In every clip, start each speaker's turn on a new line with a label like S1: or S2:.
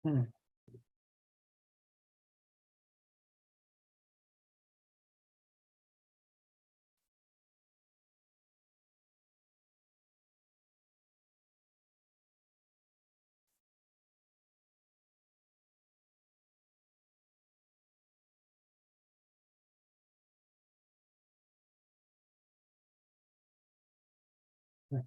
S1: Ừm, ừm,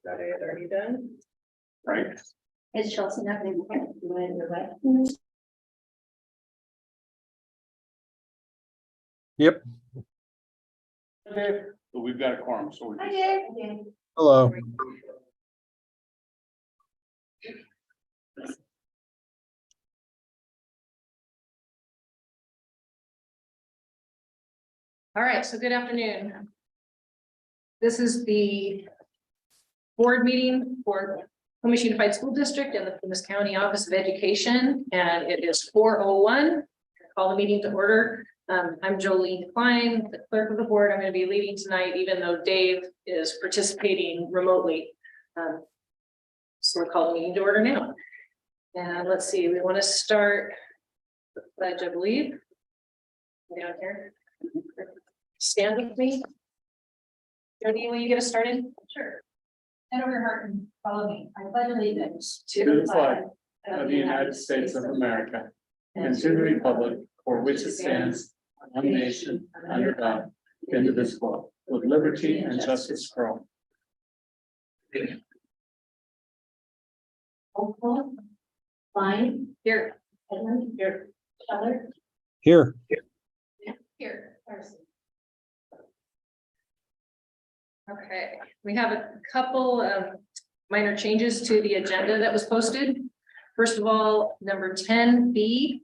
S1: Got it already done.
S2: Right.
S3: Is Chelsea not going to do it in the web?
S4: Yep.
S2: Okay, but we've got a quorum, so we
S3: I
S2: can.
S3: did.
S4: Hello.
S1: All right, so good afternoon. This is the board meeting for Plymouth Unified School District and the Plymouth County Office of Education, and it is 4:01. Call the meeting to order. I'm Jolene Klein, the clerk of the board. I'm going to be leading tonight, even though Dave is participating remotely. So we'll call the meeting to order now. And let's see, we want to start the pledge, I believe. Down here. Stand with me. Jody, will you get us started?
S3: Sure. Head over your heart and follow me. I pledge allegiance
S2: To the flag of the United States of America and to the republic for which it stands, one nation, under God, indivisible, with liberty and justice for all.
S3: Hopeful. Fine.
S1: Here.
S3: Edmund. Here. Scheller.
S4: Here.
S3: Here. Carson.
S1: Okay, we have a couple of minor changes to the agenda that was posted. First of all, number 10B.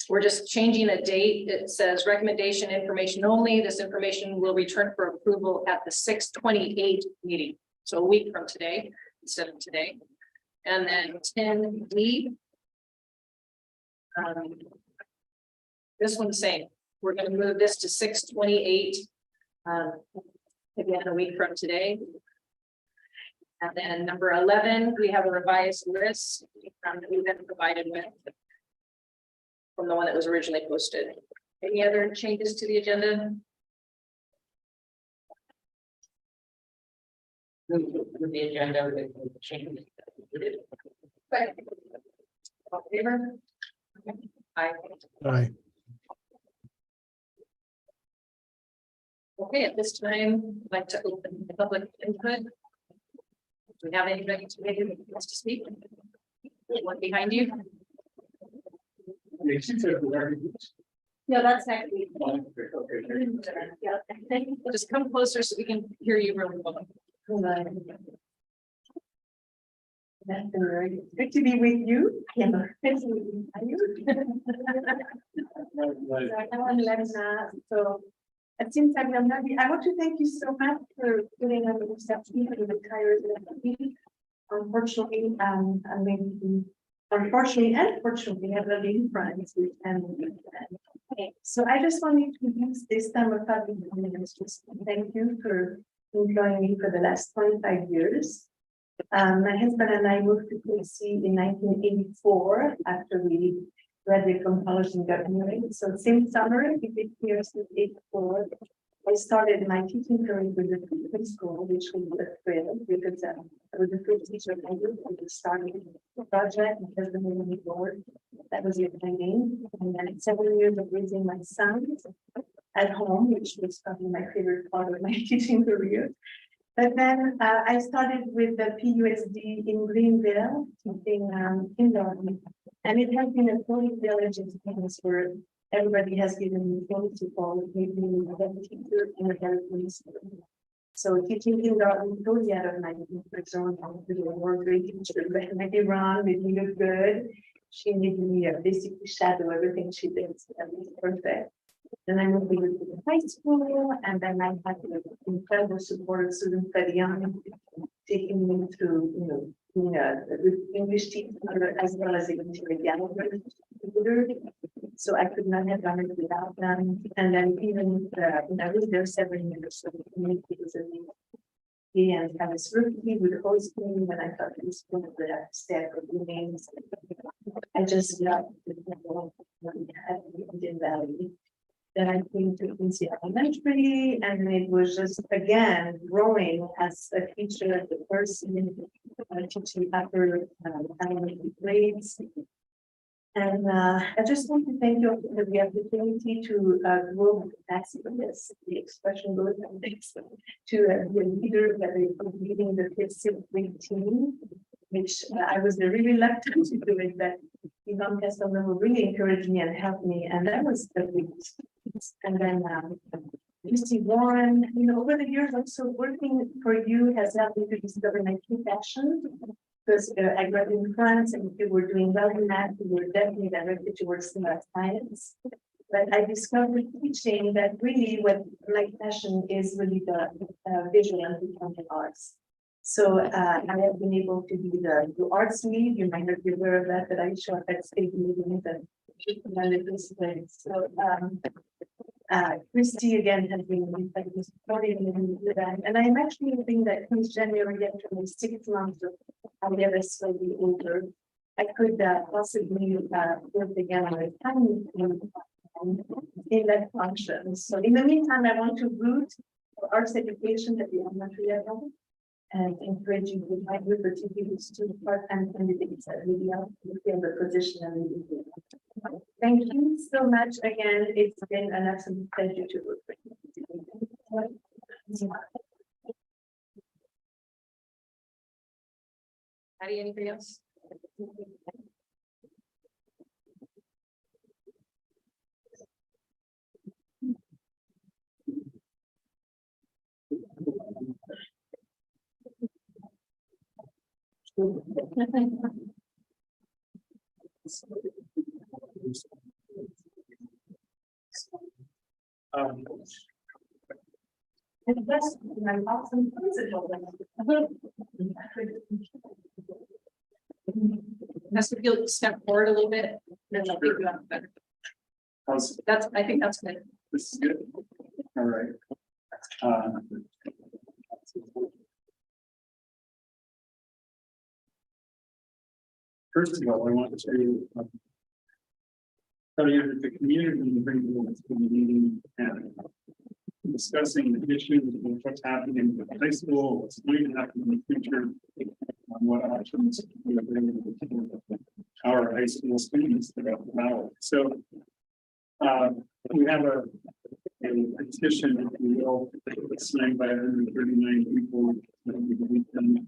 S1: We're just changing a date. It says recommendation information only. This information will return for approval at the 6/28 meeting. So a week from today instead of today. And then 10B. This one's the same. We're going to move this to 6/28. Again, a week from today. And then number 11, we have a revised list that we've been provided with from the one that was originally posted. Any other changes to the agenda?
S5: The agenda with the changes.
S1: All in favor? Aye.
S4: Aye.
S1: Okay, at this time, I'd like to open the public input. Do we have anybody who wants to speak? One behind you.
S3: No, that's next week. Yeah.
S1: Just come closer so we can hear you really well.
S3: That's very good to be with you. Yeah. Good to be with you. So it seems like I'm happy. I want to thank you so much for putting on the reception for the tires and unfortunately, I mean, unfortunately and fortunately, I have a big friends with family. So I just wanted to use this time of public comments to thank you for employing me for the last 25 years. My husband and I moved to PCOE in 1984 after we graduated from college and got married. So same summer, we did here since 84. I started my teaching career with the preschool, which was a thrill because I was the first teacher I did. We started the project because the name board. That was your training. And then 7 years of raising my sons at home, which was probably my favorite part of my teaching career. But then I started with the PUSD in Greenville, teaching kindergarten. And it has been a fully village experience where everybody has given me full support, maybe the teacher in a very police. So teaching kindergarten totally out of my comfort zone. I was a more great teacher, but maybe wrong, made me look good. She made me basically shadow everything she did. So that was perfect. Then I moved to the high school, and then I had the incredible support of students very young, taking me through, being a English teacher as well as even to a gallery. So I could not have done it without them. And then even I was there 7 years, so the community was amazing. And I was rookie with host me when I thought it was one of the staff of the names. I just loved the people we had in Indian Valley. Then I came to Quincy Elementary, and it was just again growing as a teacher, the person teaching upper elementary grades. And I just want to thank you for the opportunity to grow my capacity for this, the expression goes and thanks to the leader that is leading the PCOE team, which I was very reluctant to do it, but Yvonne Castellano really encouraged me and helped me, and that was the big. And then Lucy Warren, you know, over the years also working for you has helped me to discover my true passion. Because I grew up in France and we were doing well in math, we were definitely directed towards science. But I discovered teaching that really what my passion is really the visual and performing arts. So I have been able to be the arts lead. You might not be aware of that, but I show up at state meetings and disciplines. So Christy again has been supporting me with that. And I'm actually hoping that since January, after my 6 months of IRS will be over, I could possibly work again on a time in that function. So in the meantime, I want to root for arts education at the elementary level and encourage you with my group, particularly student part-time candidates that really help fill the position and thank you so much again. It's been an absolute pleasure to work with you.
S1: Patty, anything else?
S3: And that's my awesome principal.
S1: Has to feel step forward a little bit, then I'll pick you up better. I think that's good.
S2: This is good. All right. First of all, I want to tell you that the community brings to the meeting and discussing the issues of what's happening with high school, what's going to happen in the future, what options we are bringing to our high school students throughout the valley. So we have a petition, if you will, signed by 139 people that we can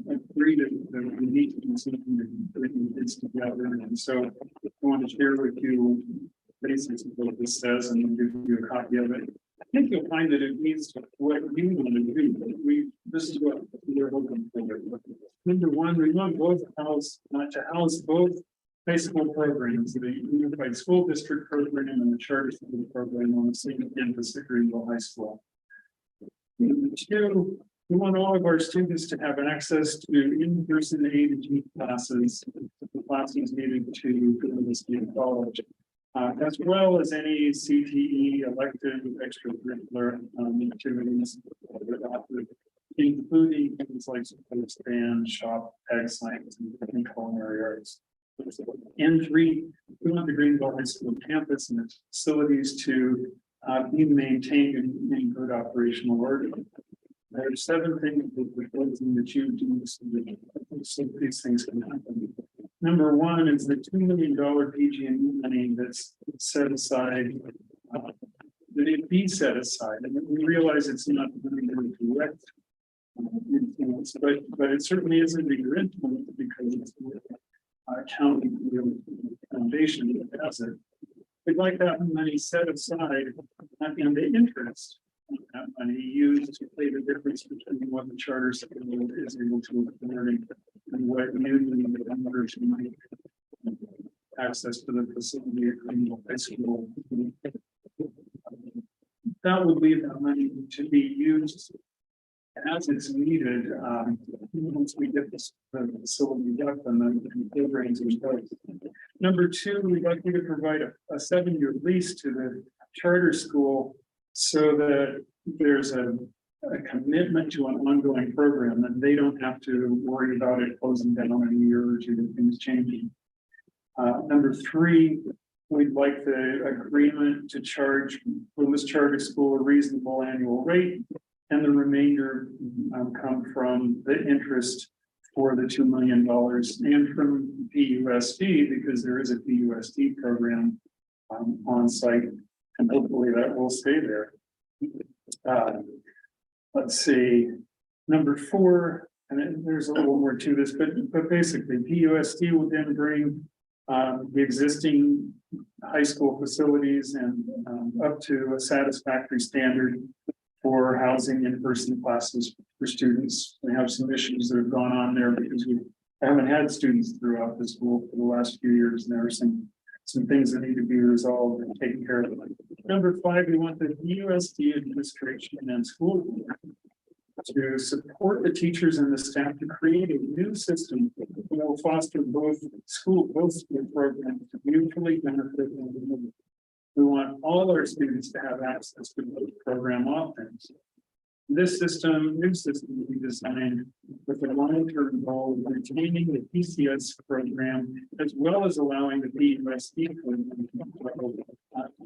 S2: agree that we need to consider bringing this together. And so I want to share with you basically what this says and give you a copy of it. I think you'll find that it means what you want to do. This is what we're hoping for. Number one, we want both to house both high school programs, the Unified School District program and the Charter School program on the same campus at Greenville High School. Number two, we want all of our students to have access to in-person A to G classes, the classes needed to go to the state college. As well as any CTE elective extracurricular activities that are offered, including things like sports band, shop, ag science, and culinary arts. And three, we want the Greenville High School campus and its facilities to be maintained in good operational order. There are 7 things that you do so these things can happen. Number one is the $2 million PG&E money that's set aside, that it be set aside. And we realize it's not really direct influence, but it certainly is a bigger influence because it's a county foundation that has it. We'd like that money set aside and the interest that money used to pay the difference between what the charter school is able to afford and what newly members might access to the facility at Greenville High School. That would leave that money to be used as it's needed once we get the facility up and the programs in place. Number two, we'd like you to provide a 7-year lease to the charter school so that there's a commitment to an ongoing program that they don't have to worry about it closing down in a year or two, things changing. Number three, we'd like the agreement to charge for this charter school a reasonable annual rate, and the remainder come from the interest for the $2 million and from PUSD, because there is a PUSD program on site, and hopefully that will stay there. Let's see, number 4, and then there's a little more to this, but basically PUSD will then bring the existing high school facilities and up to a satisfactory standard for housing in-person classes for students. We have some issues that have gone on there because we haven't had students throughout the school for the last few years, and there are some things that need to be resolved and taken care of. Number 5, we want the USD administration and school to support the teachers and the staff to create a new system that will foster both school programs to mutually benefit one another. We want all our students to have access to both program offerings. This new system will be designed with the long-term goal of retaining the PCS program, as well as allowing the PUSD program to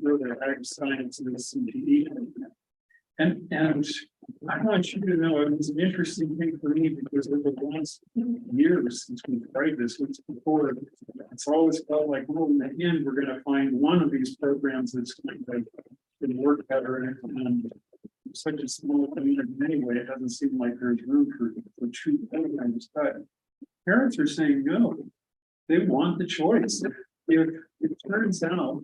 S2: grow their ag science and the CPE program. And I want you to know it was an interesting thing for me because over the last years since we tried this, before, it's always felt like, well, in the end, we're going to find one of these programs that's going to work better. And such a small community anyway, it doesn't seem like there's room for true programs. But parents are saying no, they want the choice. If it turns out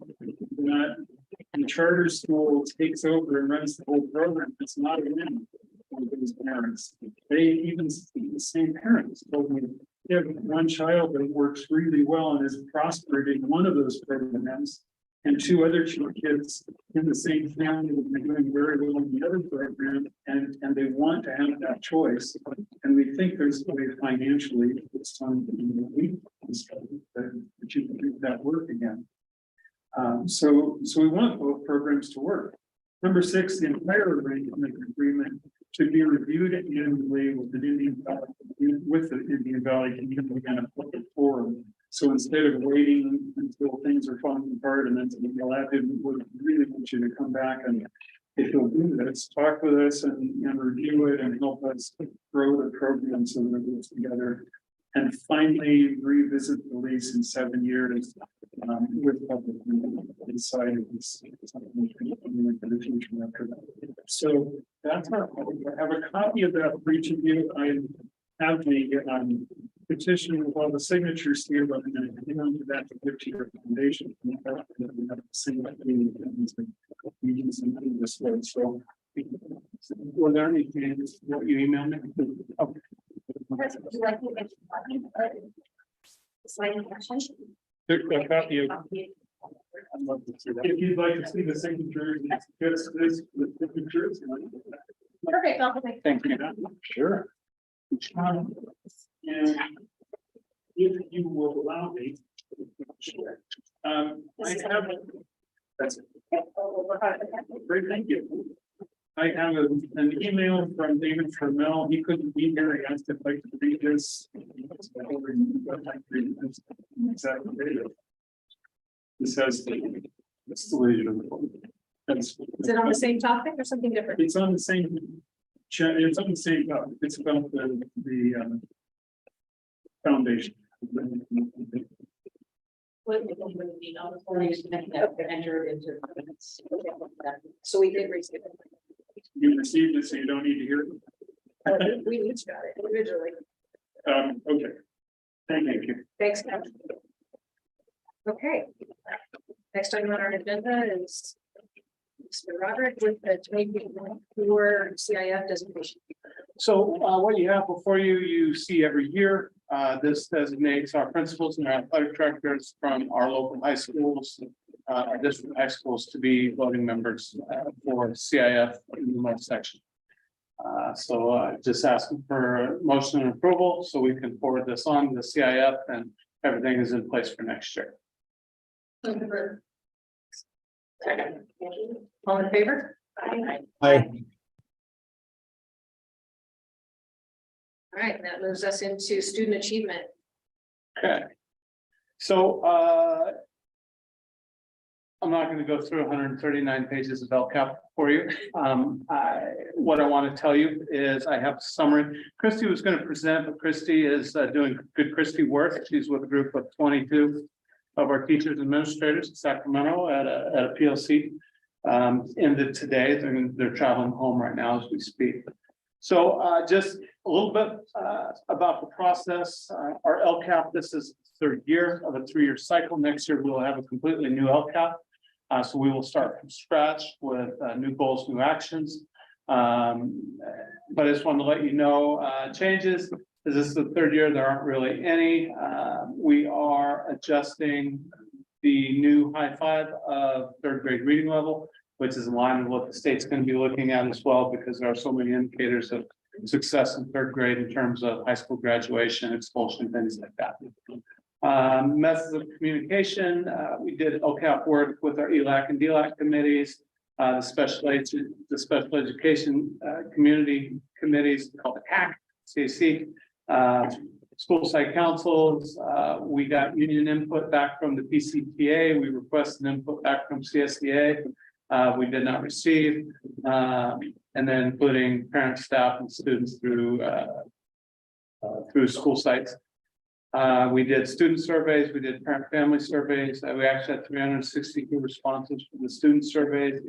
S2: that the charter school takes over and runs the whole program, it's not a win for those parents. They even the same parents told me they have one child that works really well and is prospered in one of those programs, and 2 other kids in the same family that are doing very well in the other program, and they want to have that choice. And we think there's a way financially it's time that you can do that work again. So we want both programs to work. Number 6, the entire arrangement agreement should be reviewed annually with the Indian Valley Community and a public forum. So instead of waiting until things are falling apart and then to be allowed, we would really want you to come back, and if you'll do this, talk with us and review it and help us grow the program so that it goes together. And finally, revisit the lease in 7 years with public inside of this for the future after that. So that's our, I have a copy of that for each of you. I have the petition with all the signatures here, but I'm going to hang on to that to give to your recommendation. We have the same meetings in this way. So were there any changes? What you emailed me? Okay.
S3: Would you like to get slide question?
S2: There's a copy of. If you'd like to see the signatures, it's just this with signatures.
S3: Perfect. I'll take.
S2: Thank you. Sure. And if you will allow me. I have. That's great, thank you. I have an email from David Trammell. He couldn't be here. He asked if I could read this. Exactly. It says. It's the way
S1: Is it on the same topic or something different?
S2: It's on the same. It's on the same topic. It's about the foundation.
S1: So we did receive it.
S2: You received it, so you don't need to hear it.
S1: We each got it individually.
S2: Okay. Thank you.
S1: Thanks, Ken. Okay. Next item on our agenda is Mr. Roderick with the 2024 CIF designation.
S6: So what you have before you, you see every year, this designates our principals and our athletic directors from our local high schools, district high schools to be voting members for CIF in the most section. So just asking for motion and approval so we can forward this on to CIF and everything is in place for next year.
S1: All in favor?
S4: Aye.
S1: All right, that moves us into student achievement.
S6: Okay. So I'm not going to go through 139 pages of LCAP for you. What I want to tell you is I have a summary. Christy was going to present, but Christy is doing good Christy work. She's with a group of 22 of our teachers and administrators in Sacramento at a PLC. Ended today. They're traveling home right now as we speak. So just a little bit about the process. Our LCAP, this is the third year of a 3-year cycle. Next year, we'll have a completely new LCAP. So we will start from scratch with new goals, new actions. But I just wanted to let you know changes. This is the third year, there aren't really any. We are adjusting the new high five of third grade reading level, which is in line with what the state's going to be looking at as well, because there are so many indicators of success in third grade in terms of high school graduation, expulsion, things like that. Methods of communication, we did LCAP work with our ELAC and DLAC committees, the special education community committees called the CAC, CAC, school site councils. We got union input back from the PCTA. We requested input back from CSEA. We did not receive, and then including parents, staff, and students through school sites. We did student surveys, we did parent family surveys. We actually had 362 responses for the student surveys.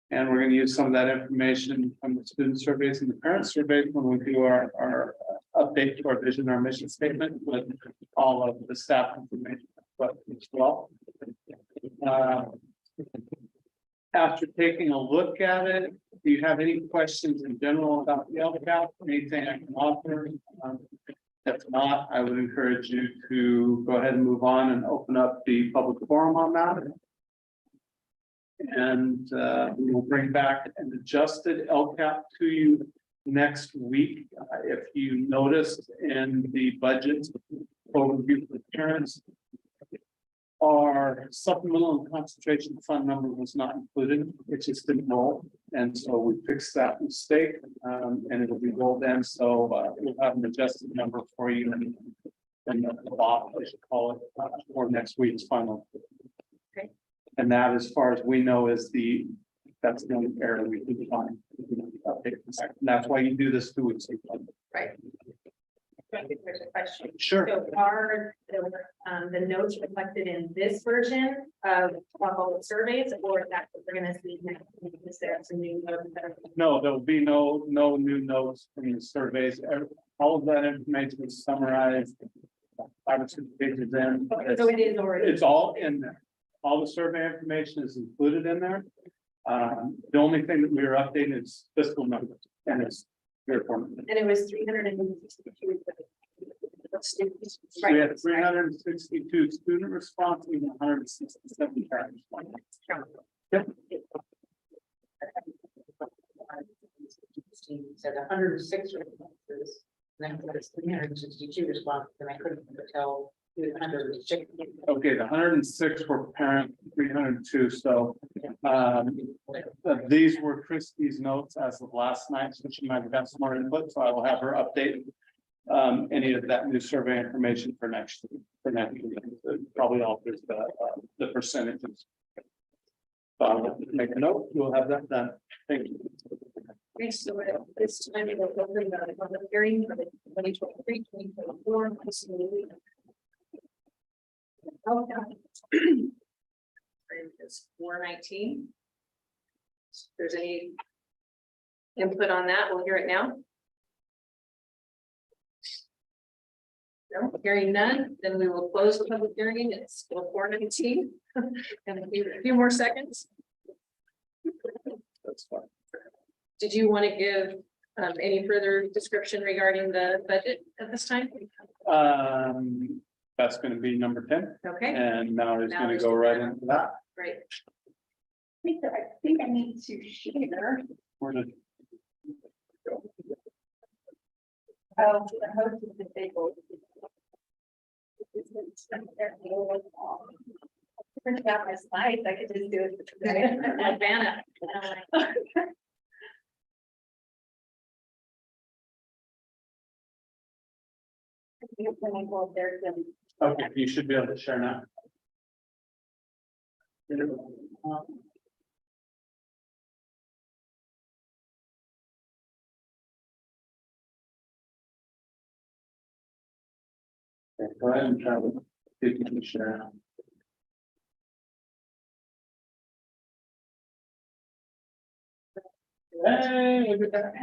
S6: And we're going to use some of that information from the student surveys and the parent surveys when we do our update to our vision, our mission statement with all of the staff information as well. After taking a look at it, do you have any questions in general about the LCAP? Anything I can offer? If not, I would encourage you to go ahead and move on and open up the public forum on that. And we will bring back an adjusted LCAP to you next week. If you noticed in the budget overview for parents, our supplemental and concentration fund number was not included. It just didn't roll. And so we fixed that mistake and it'll be rolled in. So we'll have an adjusted number for you and the bot, I should call it, for next week's final.
S1: Okay.
S6: And that, as far as we know, is that's the only error we can find. And that's why you do this 2 weeks ago.
S3: Right. There's a question.
S6: Sure.
S3: So are the notes reflected in this version of all the surveys, or that's what we're going to see next week? Is there some new notes that are?
S6: No, there'll be no new notes from the surveys. All of that information is summarized 5 or 6 pages in.
S3: So it is already.
S6: It's all in there. All the survey information is included in there. The only thing that we are updating is fiscal numbers, and it's very important.
S3: And it was 362 students.
S6: So we had 362 student responses and 167 parent responses. Yep.
S5: Said 106 responses, and then it's 362 responses, and I couldn't tell. 106.
S6: Okay, the 106 were parent, 302. So these were Christie's notes as of last night, so she might have got some more input. So I will have her update any of that new survey information for next year. Probably alters the percentages. So I'll make a note. We'll have that done. Thank you.
S1: Thanks. So at this time, we'll open the public hearing for the 2023-2024 fiscal year. It's 419. If there's any input on that, we'll hear it now. No, hearing none, then we will close the public hearing. It's still 419. And a few more seconds.
S6: That's fine.
S1: Did you want to give any further description regarding the budget at this time?
S6: That's going to be number 10.
S1: Okay,
S6: And now it's
S1: Now
S6: going to
S1: there's
S6: go
S1: the-
S6: right into that.
S1: great.
S3: I think I need to share.
S6: We're just
S3: Oh, the host is disabled. Print out my slides, I could just do it.
S1: Vanna.
S6: okay. You should be able to share now.
S2: Okay, go ahead and try to, if you can share. Hey, look at that.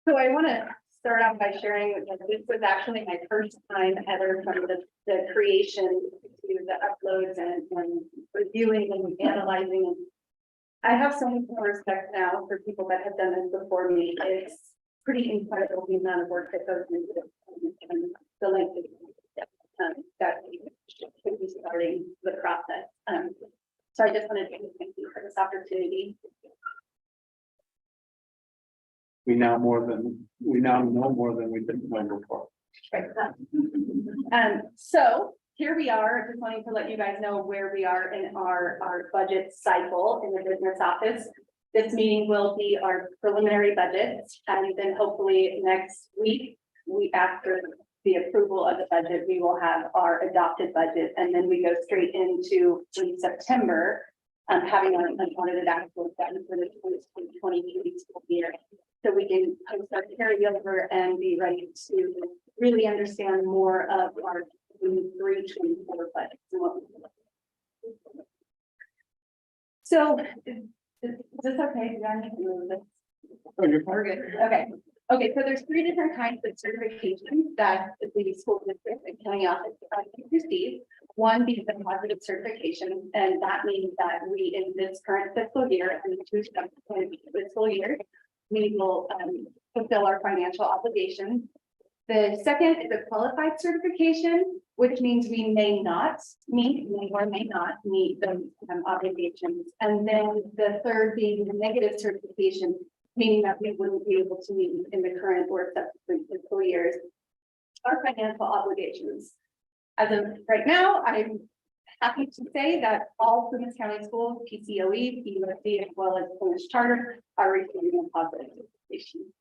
S3: So I want to start off by sharing that this was actually my first time ever from the creation to the uploads and reviewing and analyzing. I have so much more respect now for people that have done this before me. It's pretty incredible the amount of work that goes into it and the length of that should be starting the process. So I just wanted to thank you for this opportunity.
S6: We now know more than we didn't know before.
S3: Right. So here we are, just wanting to let you guys know where we are in our budget cycle in the business office. This meeting will be our preliminary budget, and then hopefully next week, after the approval of the budget, we will have our adopted budget, and then we go straight into in September, having our unaudited actual done for the 2023 school year. So we can post our carryover and be ready to really understand more of our 23-24 budgets. So is this okay? Do I need to move this? We're good. Okay, so there's 3 different kinds of certifications that the school district and county office receive. One being the positive certification, and that means that we, in this current fiscal year and the 2 subsequent fiscal years, we will fulfill our financial obligations. The second is a qualified certification, which means we may or may not meet the obligations. And then the third being the negative certification, meaning that we wouldn't be able to meet in the current or subsequent fiscal years our financial obligations. As of right now, I'm happy to say that all Plymouth County schools, PCOE, USD, as well as Plymouth Charter, are receiving a positive certification.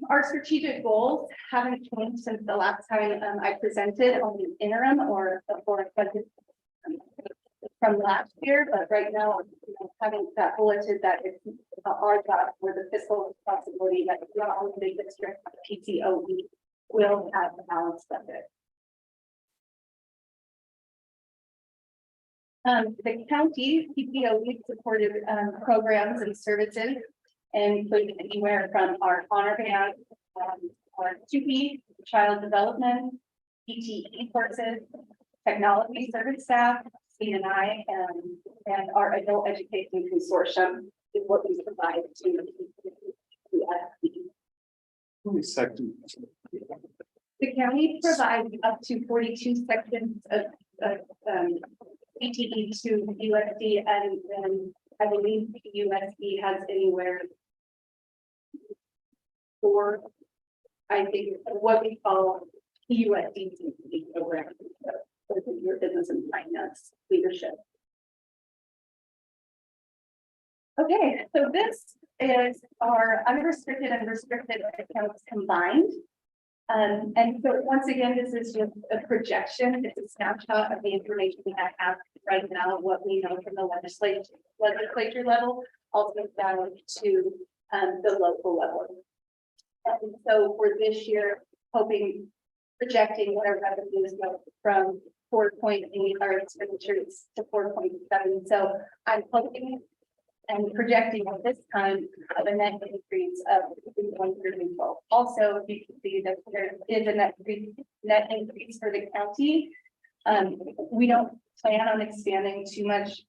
S3: Our strategic goals haven't changed since the last time I presented on the interim or the board budget from last year, but right now, having that bulleted that it's our job for the fiscal responsibility that not only the district, but PCOE will have a balanced budget. The county PCOE supported programs and services, including anywhere from our honor band, our 2P, child development, PTE courses, technology service staff, CNI, and our adult education consortium is what we provide to the
S6: Second.
S3: The county provides up to 42 sections of PTE to USD, and I believe USD has anywhere for, I think, what we call USD program, your business and finance leadership. Okay, so this is our unrestricted and restricted accounts combined. And so once again, this is just a projection. It's a snapshot of the information we have right now, what we know from the legislature level, also down to the local level. And so for this year, projecting what our revenues go from 4.8, our expenditures to 4.7. So I'm hoping and projecting at this time of a net increase of 112. Also, you can see that there is a net increase for the county. We don't plan on expanding too much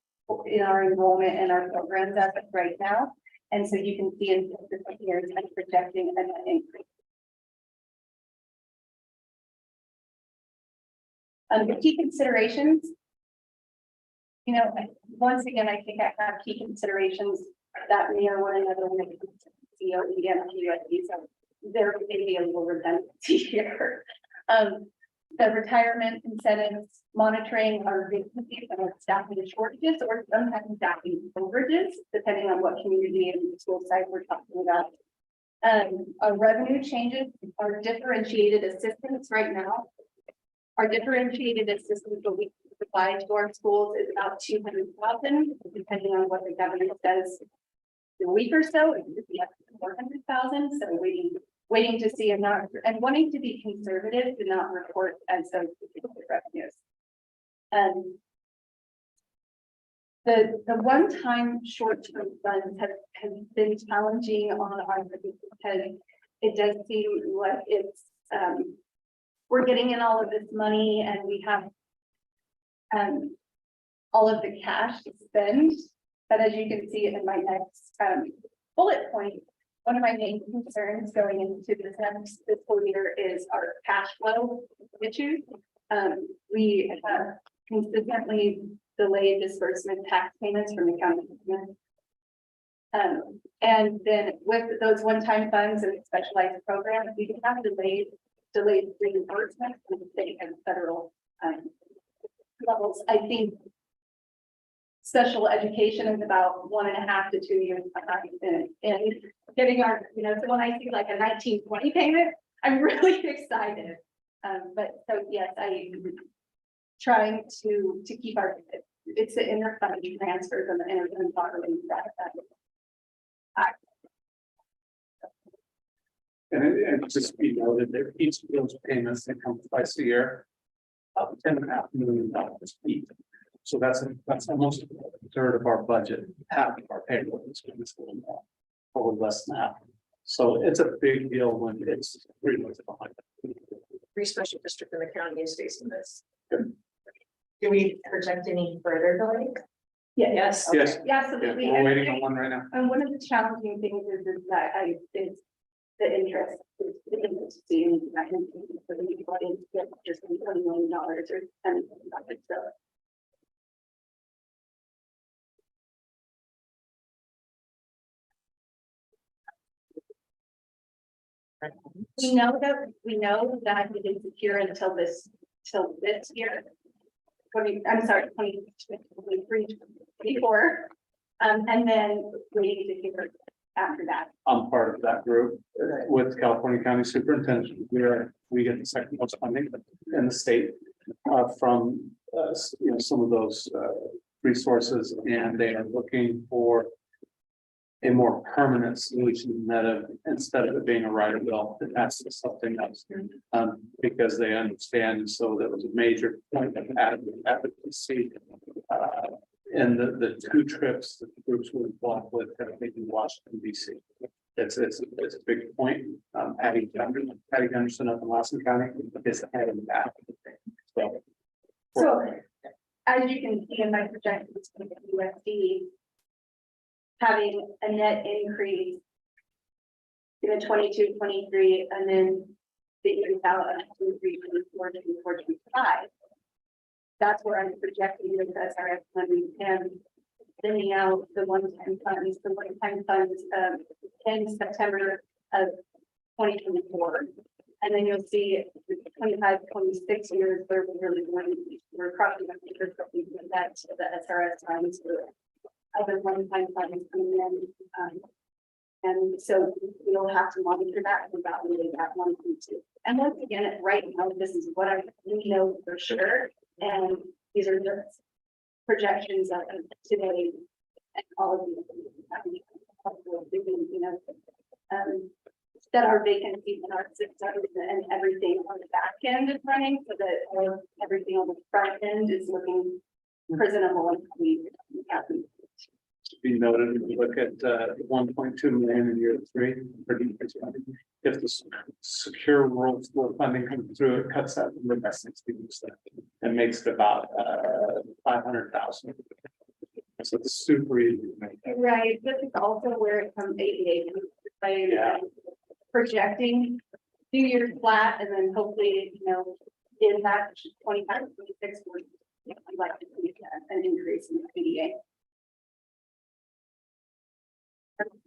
S3: in our enrollment and our programs as of right now. And so you can see in different years I'm projecting a net increase. The key considerations, once again, I think I have key considerations that mirror one another when it comes to COE and USD, so there may be a little redundancy here. The retirement incentives, monitoring our vacancies and our staffing shortages, or sometimes staffing overages, depending on what community and school site we're talking about. Our revenue changes, our differentiated assistance right now Our differentiated assistance that we provide to our schools is about 200,000, depending on what the government says. In a week or so, it could be up to 400,000, so waiting to see and wanting to be conservative to not report as those revenues. The one-time short-term funds have been challenging on our because it does seem like it's we're getting in all of this money and we have all of the cash to spend. But as you can see in my next bullet point, one of my main concerns going into this next fiscal year is our cash flow issues. We have consistently delayed disbursement tax payments from the county government. And then with those one-time funds and specialized programs, we can have delayed reimbursement from the state and federal levels. I think special education is about 1.5 to 2 years behind in getting our, so when I see like a 1920 payment, I'm really excited. But so yes, I trying to keep our, it's the interfund transfers and the interfund borrowing that.
S6: And it just be noted that each of those payments that come twice a year, about $10.5 million each. So that's almost a third of our budget, half of our payroll is going to school now, or less than that. So it's a big deal when it's 3 months behind.
S1: Every special district in the county is facing this.
S5: Do we project any further delays?
S1: Yes.
S6: Yes,
S3: Yeah,
S6: yeah,
S3: absolutely.
S6: we're waiting on one right now.
S3: And one of the challenging things is that is the interest. The interest in that for the people in just $20 million or $10 million. So we know that it is secure until this year. 2023, 24. And then waiting to hear after that.
S6: I'm part of that group with California County Superintendent. We get the second most funding in the state from some of those resources, and they are looking for a more permanent solution instead of it being a rider bill. That's something else because they understand. So that was a major point of advocacy. And the 2 trips that the groups were involved with have been in Washington, DC. It's a big point. Patty Gunderson up in Lawson County is ahead of that.
S3: So as you can see in my projections for the USD, having a net increase in the 22-23 and then the years out of 23-24 to 24-25. That's where I'm projecting with SRF money and sending out the one-time funds in September of 2024. And then you'll see the 25-26 years where we're crossing up because that the SRS funds for other one-time funds coming in. And so we'll have to monitor that and evaluate that 1.2. And once again, right now, this is what we know for sure. And these are just projections of today and all of these that our vacancies in our system and everything on the back end is running so that everything on the front end is looking presentable and we happy.
S6: To be noted, if you look at 1.2 million in year 3 for decrease funding, if the secure rural school funding comes through, it cuts that number by 60% and makes it about 500,000. So it's super easy to make.
S3: Right, this is also where it comes ADA by projecting 2 years flat and then hopefully in that 25-26 we'd like to see an increase in ADA.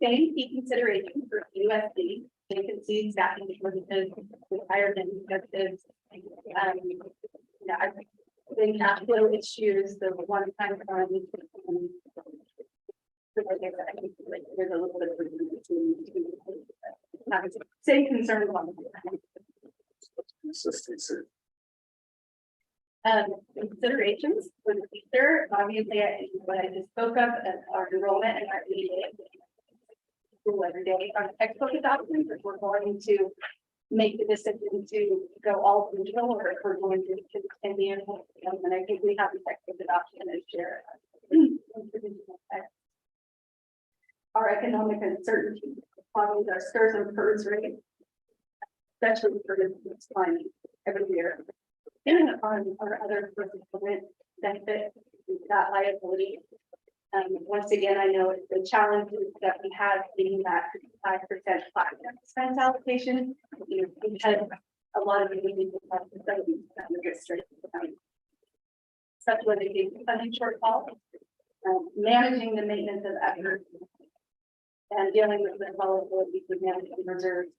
S3: Same key consideration for USD. You can see staffing shortages with higher than executives. The cash flow issues, the one-time fund. There's a little bit of same concern.
S6: Consistency.
S3: Considerations for the future, obviously, what I just spoke of, our enrollment and our EDA. School every day on textbook adoption, if we're going to make the decision to go all digital, or if we're going to continue. And I think we have the textbook adoption and share. Our economic uncertainty, following our stirs and purrs rate, especially for this climate every year. And on our other benefit, that liability. Once again, I know the challenges that we have being that 5% expense allocation, you know, because a lot of the district, such litigation funding shortfall, managing the maintenance of effort, and dealing with the volatility with managing reserves.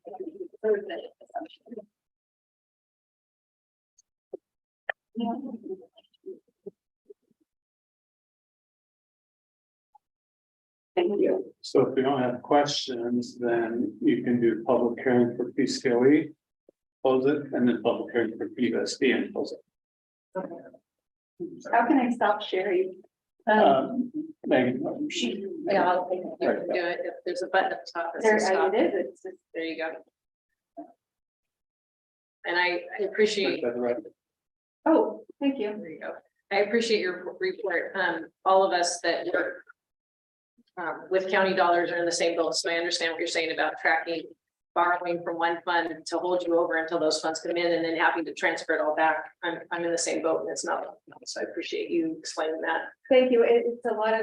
S3: Thank you.
S6: So if we don't have questions, then you can do public hearing for PCOE, close it, and then public hearing for USD and close it.
S3: How can I stop sharing?
S6: Megan,
S1: Yeah, I'll you can do it. If there's a button at the top. that
S3: There
S1: says stop.
S3: it is, it's just,
S1: There you go. And I appreciate,
S3: oh, thank you.
S1: there you go. I appreciate your report. All of us that work with county dollars are in the same boat. So I understand what you're saying about tracking, borrowing from one fund to hold you over until those funds come in and then having to transfer it all back. I'm in the same boat and it's not. So I appreciate you explaining that.
S3: Thank you. It's a lot of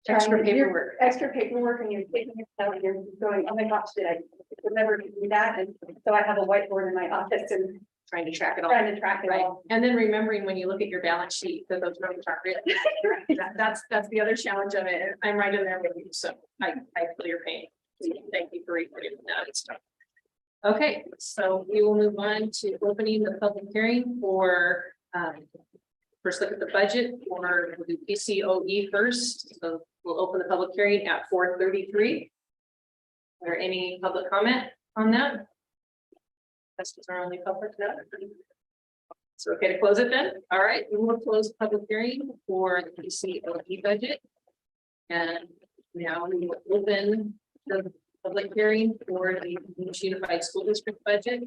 S1: Extra paperwork.
S3: Extra paperwork, and you're taking it down and you're going, oh my gosh, did I remember to do that? And so I have a whiteboard in my office and
S1: Trying to track it all.
S3: trying to track it
S1: Right,
S3: all.
S1: and then remembering when you look at your balance sheet that those numbers aren't real. That's the other challenge of it. I'm right in there with you, so I feel your pain. Thank you for reporting that stuff. Okay, so we will move on to opening the public hearing for first look at the budget for the PCOE first. So we'll open the public hearing at 4:33. Are there any public comment on that? Questions are only public now. So okay to close it then? All right, we will close the public hearing for the PCOE budget. And now we will open the public hearing for the Unified School District budget.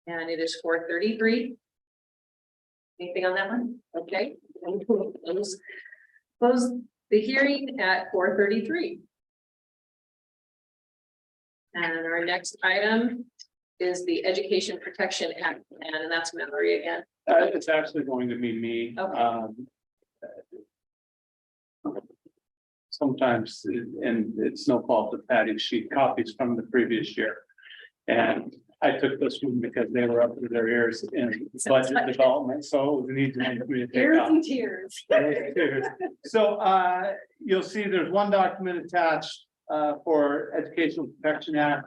S1: And it is 4:33. Anything on that one? Okay. And we'll close the hearing at 4:33. And our next item is the Education Protection Act, and that's Mallory again.
S6: it's actually going to be me.
S1: Okay.
S6: Sometimes, and it's no fault of Patty, she copies from the previous year. And I took this one because they were up to their ears in budget development, so it was an easy one for me to take
S3: Tears
S6: off.
S3: and tears.
S6: So you'll see there's one document attached for Educational Protection Act.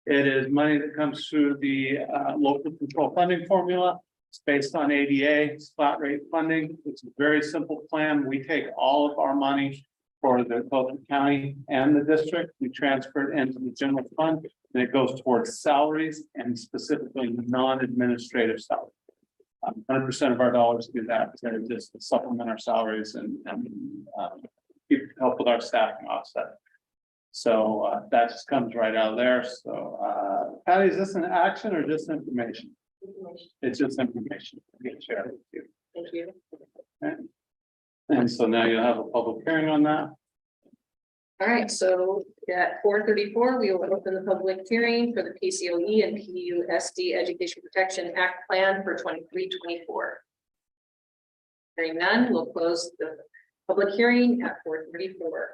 S6: It is money that comes through the local control funding formula. It's based on ADA, it's flat rate funding. It's a very simple plan. We take all of our money for the both the county and the district. We transfer it into the general fund, and it goes towards salaries and specifically non-administrative salaries. 100% of our dollars do that to just supplement our salaries and help with our staffing offset. So that just comes right out of there. So Patty, is this an action or just information? It's just information. I can share it with you.
S1: Thank you.
S6: Okay. And so now you'll have a public hearing on that.
S1: All right, so at 4:34, we will open the public hearing for the PCOE and PUSD Education Protection Act Plan for 23-24. Hearing none, we'll close the public hearing at 4:34.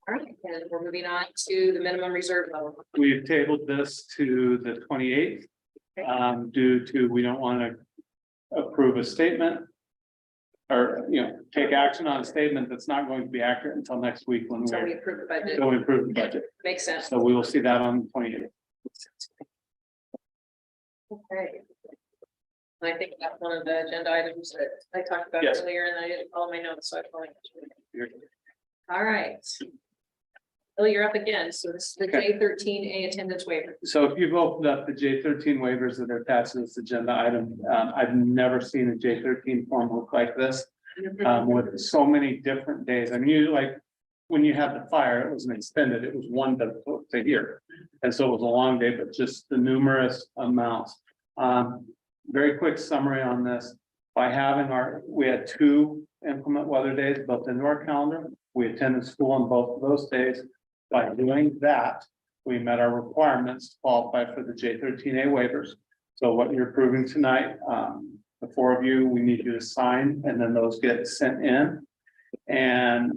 S1: All right, and we're moving on to the minimum reserve level.
S6: We've tabled this to the 28th. Due to, we don't want to approve a statement. Or, take action on a statement that's not going to be accurate until next week when
S1: So we
S6: we're
S1: approve the budget.
S6: going to approve the budget.
S1: Makes sense.
S6: So we will see that on the 28th.
S1: Okay. I think that's one of the agenda items that I talked about
S6: Yes.
S1: earlier, and I didn't follow my notes, so I probably.
S6: You're-
S1: All right. Bill, you're up again. So this is the
S6: Okay.
S1: J13A attendance waiver.
S6: So if you've opened up the J13 waivers that are attached to this agenda item, I've never seen a J13 form look like this. With so many different days. I mean, you like, when you had the fire, it was an extended, it was one to here. And so it was a long day, but just the numerous amounts. Very quick summary on this. By having we had 2 inclement weather days built into our calendar. We attended school on both of those days. By doing that, we met our requirements to qualify for the J13A waivers. So what you're approving tonight, the 4 of you, we need you to sign, and then those get sent in. And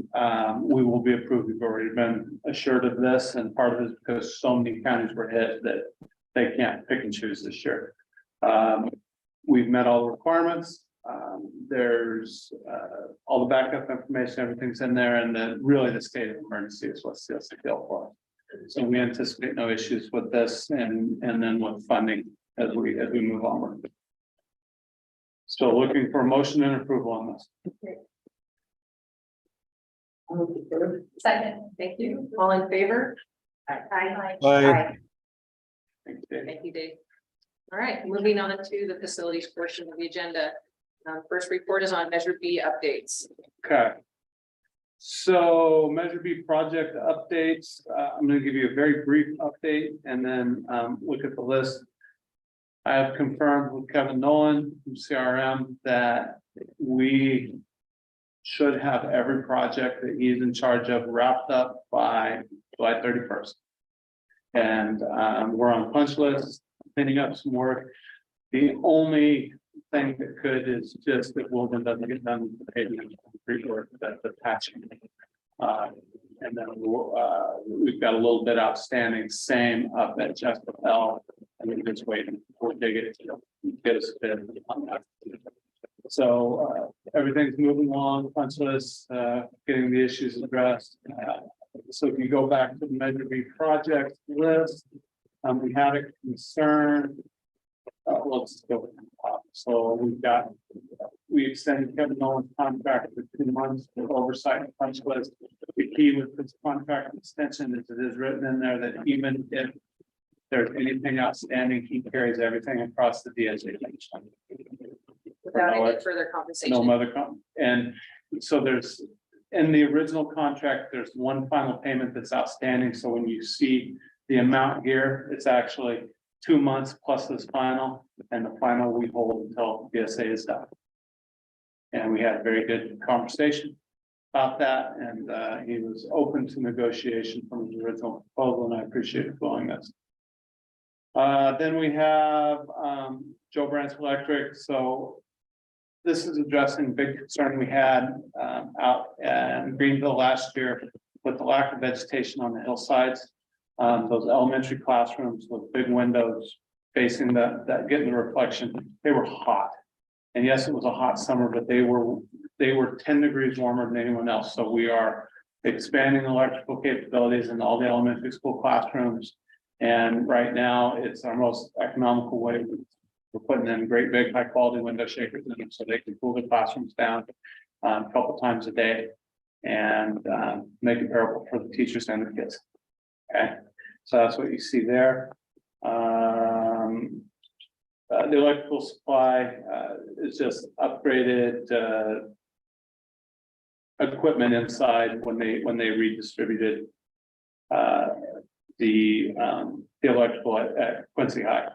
S6: we will be approved. We've already been assured of this, and part of it is because so many counties were hit that they can't pick and choose this year. We've met all the requirements. There's all the backup information, everything's in there, and then really the state of emergency is what seals the deal for us. So we anticipate no issues with this, and then with funding as we move onward. So looking for a motion and approval on this.
S1: Second, thank you. All in favor?
S3: Aye.
S4: Aye.
S6: Thank you, Dave.
S1: Thank you, Dave. All right, moving on to the facilities portion of the agenda. First report is on Measure B updates.
S6: Okay. So Measure B project updates, I'm gonna give you a very brief update and then look at the list. I have confirmed with Kevin Nolan from CRM that we should have every project that he's in charge of wrapped up by July 31st. And we're on punch list, cleaning up some work. The only thing that could is just that Wilburn doesn't get done with the paving work, that the patching. And then we've got a little bit outstanding, same up at Jessup L, and we're just waiting for dig it to get us fit on that. So everything's moving along, punch list, getting the issues addressed. So if you go back to the Measure B project list, we had a concern. Let's go with the top. So we extended Kevin Nolan's contract for 2 months for oversight and punch list. The key with this contract extension is it is written in there that even if there's anything outstanding, he carries everything across the DSA.
S1: Without
S6: No,
S1: any further compensation.
S6: No other and so there's, in the original contract, there's one final payment that's outstanding. So when you see the amount here, it's actually 2 months plus this final, and the final we hold until BSA is done. And we had a very good conversation about that, and he was open to negotiation from his original proposal, and I appreciate his willingness. Then we have Joe Brant's Electric. So this is addressing big concern we had out in Greenville last year with the lack of vegetation on the hillsides. Those elementary classrooms with big windows facing that getting the reflection, they were hot. And yes, it was a hot summer, but they were 10 degrees warmer than anyone else. So we are expanding electrical capabilities in all the elementary school classrooms. And right now it's our most economical way. We're putting in great big high quality window shakers in them so they can cool the classrooms down a couple times a day and make it bearable for the teachers and the kids. Okay, so that's what you see there. The electrical supply is just upgraded equipment inside when they redistributed the electrical at Quincy High.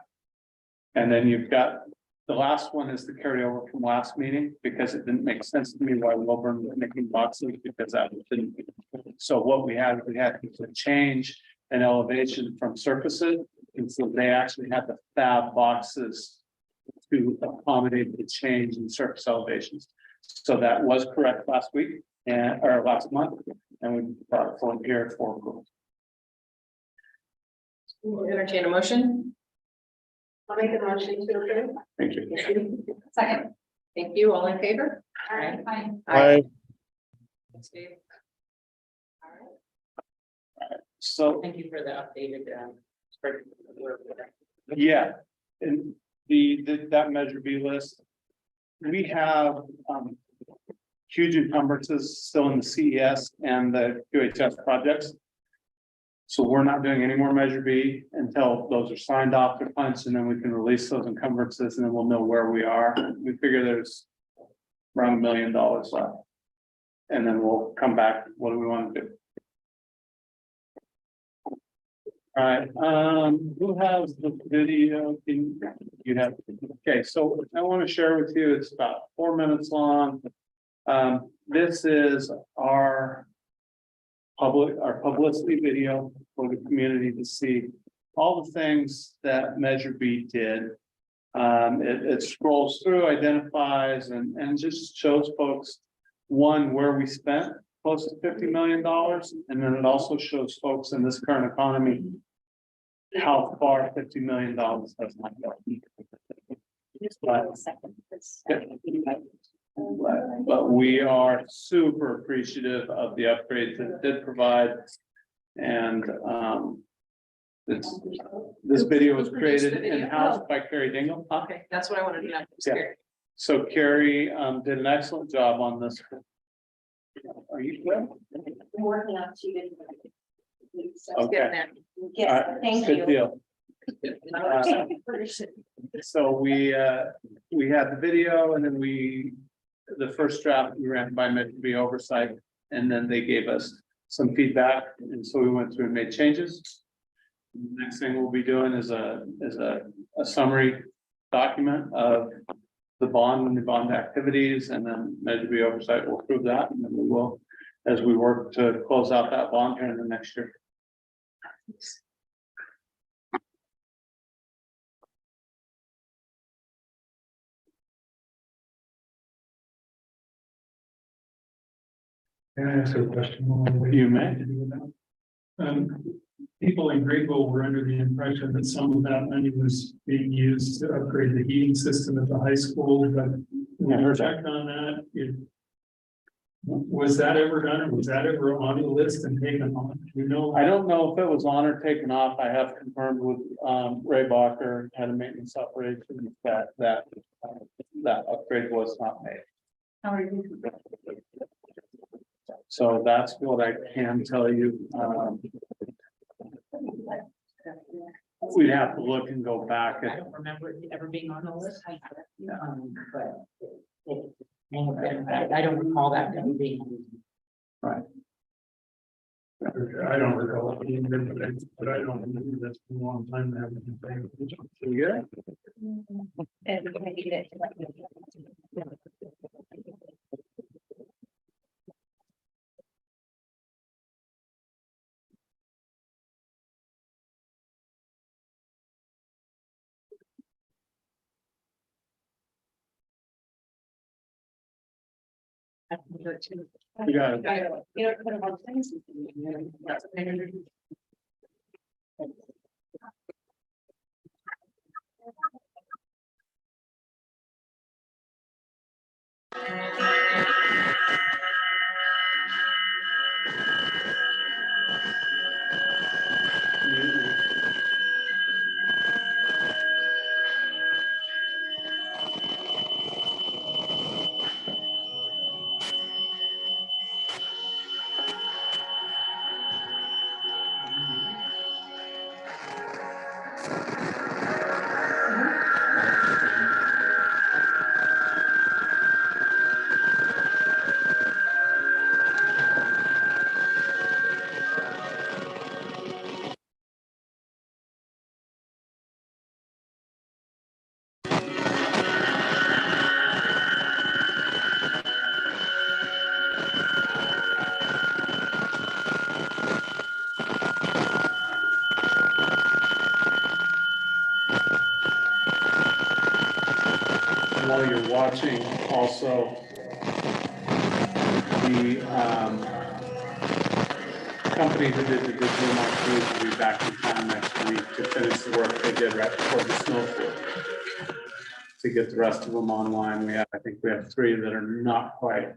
S6: And then you've got the last one is the carryover from last meeting, because it didn't make sense to me why Wilburn was making boxes, because that didn't. So what we had to change an elevation from surfaces, and so they actually had to fab boxes to accommodate the change in surface elevations. So that was correct last week or last month, and we brought it forward here for approval.
S1: We'll entertain a motion.
S3: I'll make a motion to approve.
S6: Thank you.
S1: Second. Thank you. All in favor?
S3: Aye.
S4: Aye.
S1: Thanks, Dave. All right.
S6: So
S5: Thank you for the updated, spread.
S6: yeah, and that Measure B list, we have huge encumbrances still in the CES and the QHS projects. So we're not doing any more Measure B until those are signed off to punch, and then we can release those encumbrances, and then we'll know where we are. We figure there's around $1 million left. And then we'll come back, what do we want to do? All right, who has the video? You have, okay, so I want to share with you, it's about 4 minutes long. This is our publicity video for the community to see all the things that Measure B did. It scrolls through, identifies, and just shows folks, one, where we spent close to $50 million. And then it also shows folks in this current economy how far $50 million has not gone. But we are super appreciative of the upgrades that it did provide. And this video was created in-house by Carrie Dingle.
S1: Okay, that's what I wanted to know.
S6: Yeah. So Carrie did an excellent job on this. Are you good?
S3: I'm working on two different.
S6: Okay.
S1: Getting there.
S3: Yes,
S6: All right,
S3: thank
S6: good
S3: you.
S6: deal. So we had the video, and then the first draft we ran by Measure B oversight, and then they gave us some feedback, and so we went through and made changes. Next thing we'll be doing is a summary document of the bond and the bond activities, and then Measure B oversight will approve that, and then we will, as we work to close out that bond here in the next year.
S7: Can I ask a question? while we're waiting
S6: You may.
S7: to do that? People in Greenville were under the impression that some of that money was being used to upgrade the heating system at the high school, but when you checked on that, was that ever done, or was that ever on the list and taken on? You know,
S6: I don't know if it was on or taken off. I have confirmed with Ray Barker, head of maintenance operations, that upgrade was not made.
S1: How are you?
S6: So that's what I can tell you. We'd have to look and go back
S5: I
S6: and
S5: don't remember it ever being on the list. But I don't recall that ever being.
S6: right.
S7: I don't recall it being there, but I don't remember that's been a long time to have it.
S6: Yeah. You got it. While you're watching, also the company who did the digital markers will be back in town next week to finish the work they did right before the snow flew. To get the rest of them online, I think we have 3 that are not quite.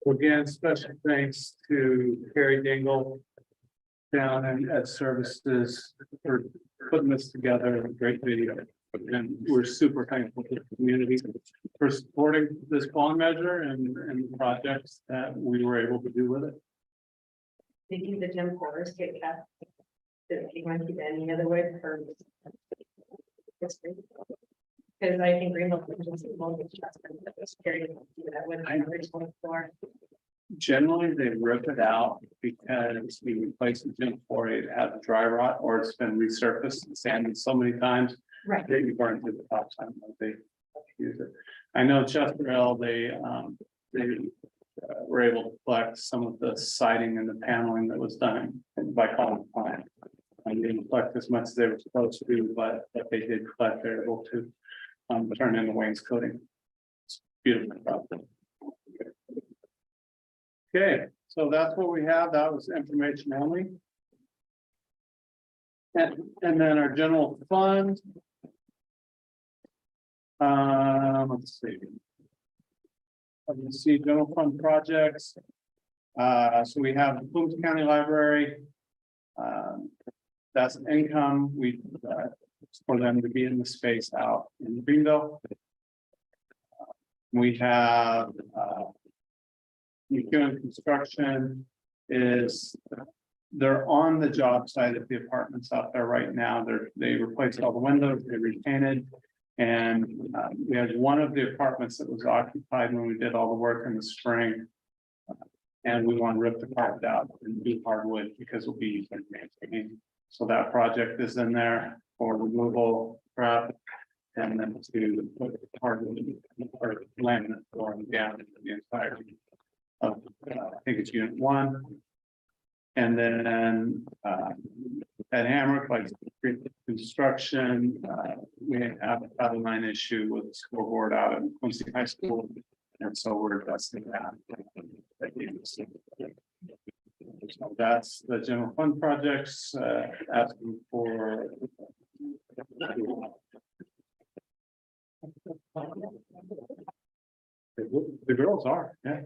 S6: Again, special thanks to Carrie Dingle down and Ed Services for putting this together, a great video. And we're super thankful to the community for supporting this bond measure and the projects that we were able to do with it.
S5: Did you the Jim Forrest get cut? Did you want to keep any other way for? Because I think Greenville.
S6: Generally, they rip it out because we replace the gym for it at the dry rot, or it's been resurfaced and sanded so many times.
S5: Right.
S6: That you burn through the top time that they use it. I know Chesterfield, they were able to collect some of the siding and the paneling that was done by calling the plant. And they didn't collect as much as they were supposed to do, but they did collect, they're able to turn in the wainscoting. It's beautiful property. Okay, so that's what we have. That was information only. And then our general fund. Let's see. Let's see, general fund projects. So we have the Plumas County Library. That's income. We for them to be in the space out in Greenville. We have McEwen Construction is they're on the job site at the apartments out there right now. They replaced all the windows, they repainted. And we had one of the apartments that was occupied when we did all the work in the spring. And we want to rip the carpet out and do hardwood because it'll be used in landscaping. So that project is in there for removal, prep, and then to put hardwood or laminate flooring down into the entirety of, I think it's unit 1. And then at Hammer, like construction, we have a Title IX issue with the scoreboard out at Quincy High School. And so we're addressing that. So that's the general fund projects, asking for. The girls are, yeah.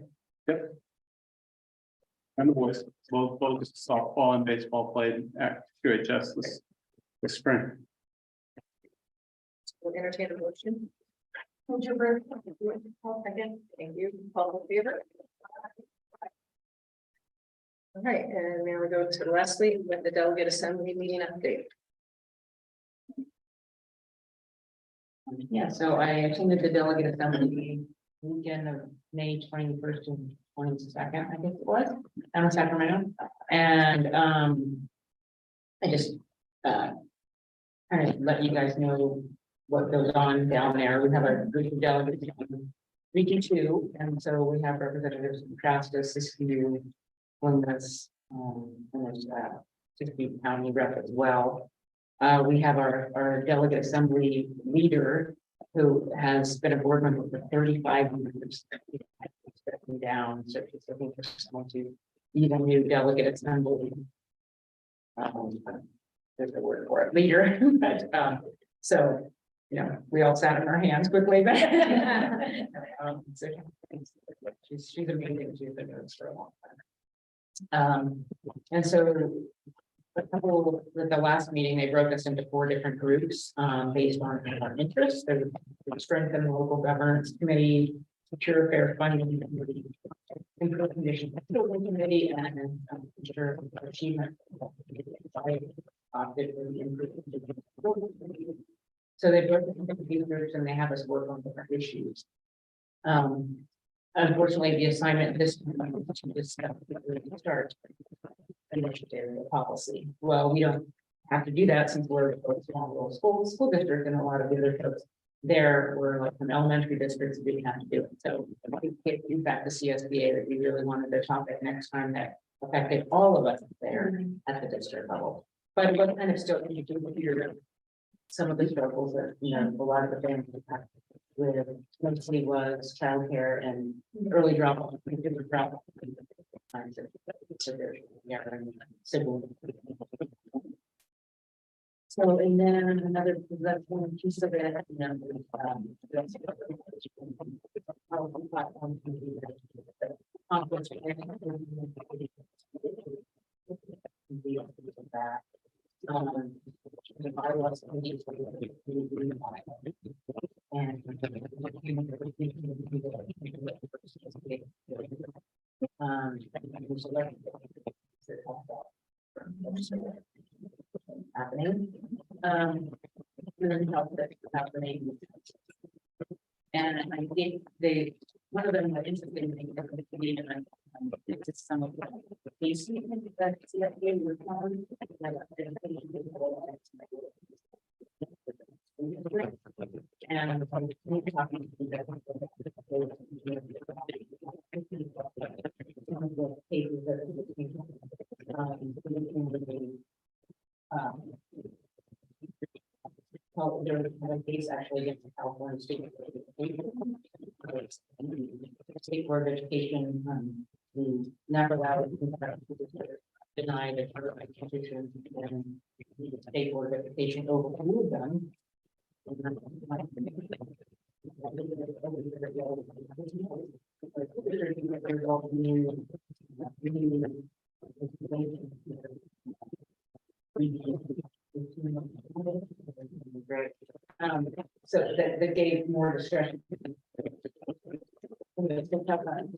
S6: Yep. And the boys, both softball and baseball played at QHS this spring.
S1: We'll entertain a motion.
S3: Hold your breath.
S1: Second, thank you. All in favor? All right, and now we go to Leslie with the delegate assembly meeting update.
S5: Yeah, so I attended the delegate assembly meeting weekend of May 21st and 22nd, I think it was, down in Sacramento. And I just kind of let you guys know what goes on down there. We have a group of delegates from Region 2, and so we have representatives from Shasta, Siskiyou, Plymouth, and there's Siskiyou County rep as well. We have our delegate assembly leader, who has been a board member for 35 years. Stepping down, so she's looking for someone to lead a new delegate assembly. There's a word for it, leader, but so, you know, we all sat in our hands quickly, but so she's amazing. She's been doing this for a long time. And so at the last meeting, they broke us into 4 different groups based on our interests. There's strengthen the local governance committee, secure fair funding committee, improve conditions committee, and secure achievement. So they broke us into these groups and they have us work on different issues. Unfortunately, the assignment this start initiative policy. Well, we don't have to do that since we're a small little school district, and a lot of the other folks there were like from elementary districts who didn't have to do it. So we get feedback to CSBA that we really wanted the topic next time that affected all of us there at the district level. But what kind of still can you do with your some of the struggles that, you know, a lot of the families have with mostly was childcare and early drop off. So, and then another, that's one piece of it, you know, the bylaws happening. And then help that's happening. And I think one of them, the interesting thing that we need, and it's some of the things that CFA were found. And we're talking there was a case actually against the California State Board of Education, who never allowed denied the constitution, and the State Board of Education overruled them. So that gave more discretion.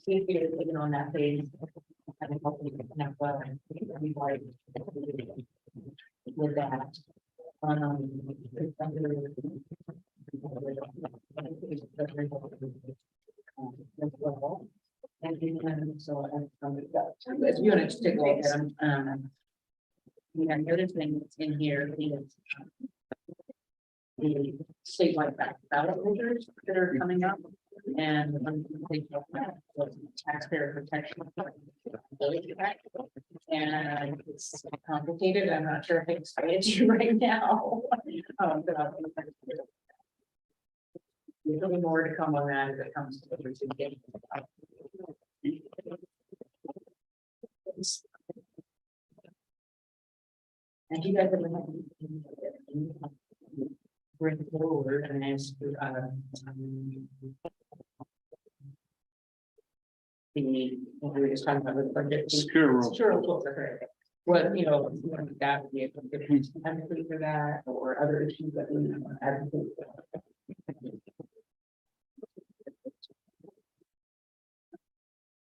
S5: Taken on that page, having helped me connect well with that. And so if you want to take a look at them, the other thing that's in here is the statewide ballot measures that are coming up, and taxpayer protection. And it's complicated. I'm not sure if I can explain it to you right now. There'll be more to come on that as it comes to the presentation. And you guys have bring forward and ask what we were just talking about with the budget.
S6: Secure rules.
S5: Secure rules, okay. What, you know, that would be a good advocate for that or other issues that we advocate for.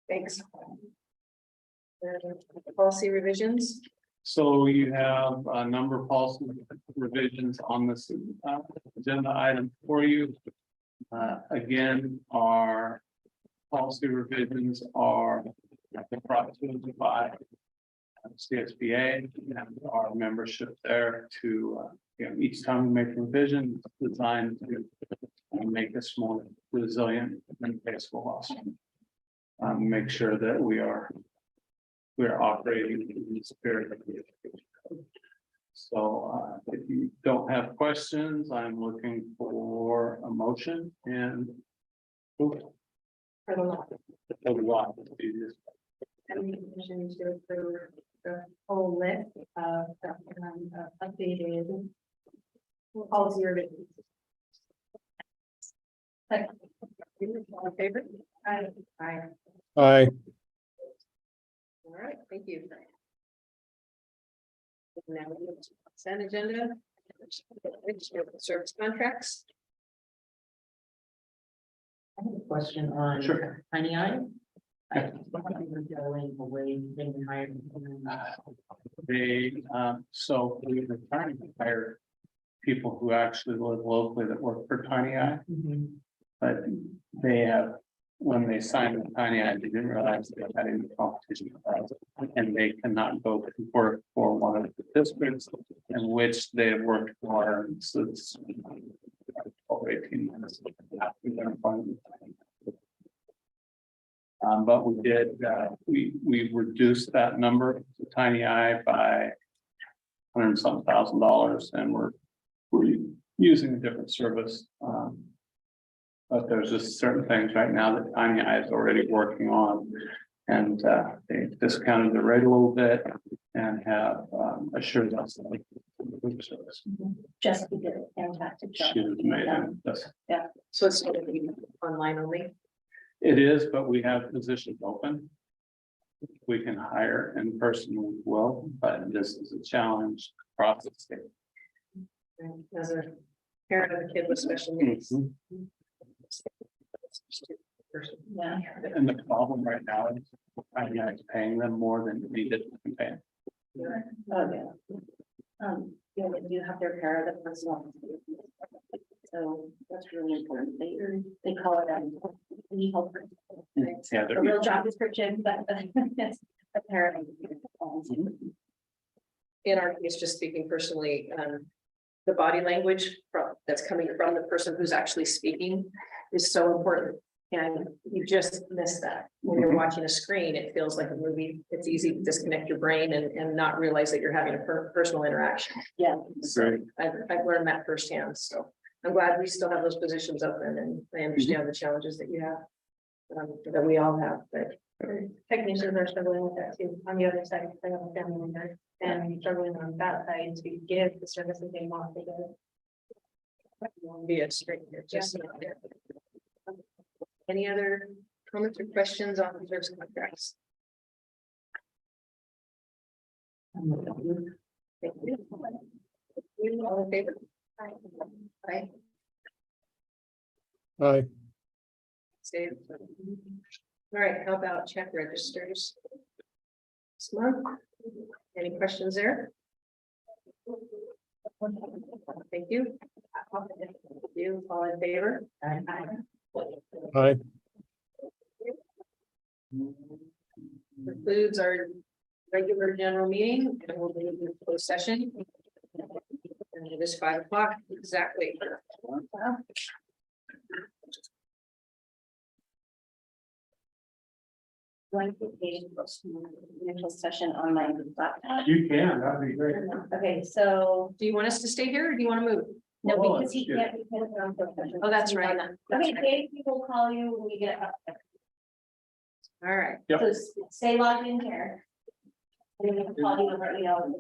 S1: Thanks. Policy revisions.
S6: So you have a number of policy revisions on this agenda item for you. Again, our policy revisions are brought to us by CSBA and our membership there to, each time we make a revision, it's designed to make us more resilient in case of loss. Make sure that we are operating in the spirit of the education. So if you don't have questions, I'm looking for a motion and.
S3: For the law. And we commission to approve the whole list of updated policy revisions.
S1: All in favor?
S3: Aye.
S4: Aye.
S1: All right, thank you. Now we have consent agenda. Service contracts.
S5: I have a question on
S6: Sure.
S5: Tiny Eye. I think we're going away, getting hired.
S6: They, so we were trying to hire people who actually live locally that work for Tiny Eye, but they have, when they signed the Tiny Eye, they didn't realize they had any competition. And they cannot go to work for one of the districts in which they have worked for since 18 months. But we did, we reduced that number to Tiny Eye by $100-some thousand, and we're using a different service. But there's just certain things right now that Tiny Eye is already working on. And they discounted the rate a little bit and have assured us that the service.
S3: Jessica did a fantastic job.
S6: She was amazing. Yes.
S1: So it's going to be online only.
S6: It is, but we have positions open. We can hire in person as well, but this is a challenge process.
S1: As a parent of a kid with special needs.
S3: Yeah.
S6: And the problem right now is I'm not paying them more than we did in pay.
S3: Oh, yeah. You know, you have their pair of the personal. So that's really important. They call it
S6: Yeah,
S3: a real job description, but it's a pair of.
S1: In our case, just speaking personally, the body language that's coming from the person who's actually speaking is so important. And you just miss that. When you're watching a screen, it feels like a movie. It's easy to disconnect your brain and not realize that you're having a personal interaction.
S3: Yeah.
S1: So I've learned that firsthand. So I'm glad we still have those positions open, and I understand the challenges that you have. That we all have, but
S3: Technicians are struggling with that too. On the other side, they have a family member and struggling on that side to give the services they want to give.
S1: won't be a stranger, just not there. Any other comments or questions on the service contracts? Thank you. All in favor? Aye.
S4: Aye.
S1: Stay. All right, how about check registers? This month, any questions there? Thank you. You, all in favor?
S4: Aye.
S1: Concludes our regular general meeting, and we'll move to closed session. And it is 5 o'clock exactly.
S3: going to a initial session on my laptop.
S6: You can, that'd be great.
S3: Okay, so,
S1: Do you want us to stay here or do you want to move?
S3: no,
S6: Oh,
S3: because he
S6: that's
S3: can't, because we're on closed session.
S1: Oh, that's right. That's
S3: Okay,
S1: right.
S3: Dave, we will call you when we get up.
S1: All right.
S6: Yep.
S3: So stay logged in here. And then we can call you and let you know.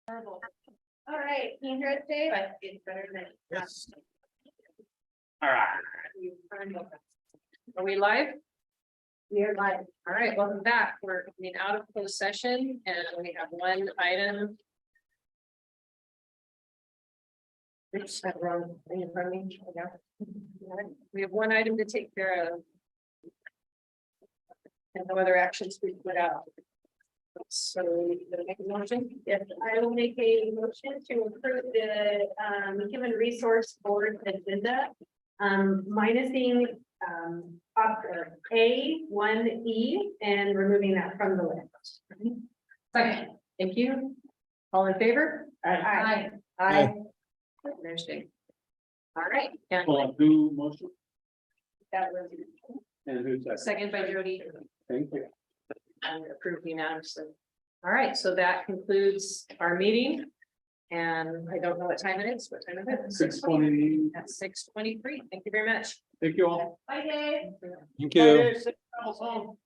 S1: Horrible.
S3: All right, can you hear us, Dave? But it's better than.
S4: Yes.
S6: All right.
S1: Are we live?
S3: We are live.
S1: All right, welcome back. We're coming out of closed session and we have one item. Oops, I have the wrong thing in front of me. Yeah. We have one item to take care of. And no other actions we put out. So we gonna make a motion?
S3: Yes, I will make a motion to approve the human resource board agenda. Minusing A1E and removing that from the list.
S1: Second, thank you. All in favor?
S3: Aye.
S1: Aye. There's Dave. All right, and
S6: Well, who motion
S1: that was
S6: and who's that?
S1: second by Jody.
S6: Thank you.
S1: And approved unanimously. All right, so that concludes our meeting. And I don't know what time it is. What time is it?
S6: 6:20.
S1: At 6:23. Thank you very much.
S6: Thank you all.
S3: Bye, Dave.
S4: Thank
S6: Bye,
S4: you.
S6: Dave. Safe travels home.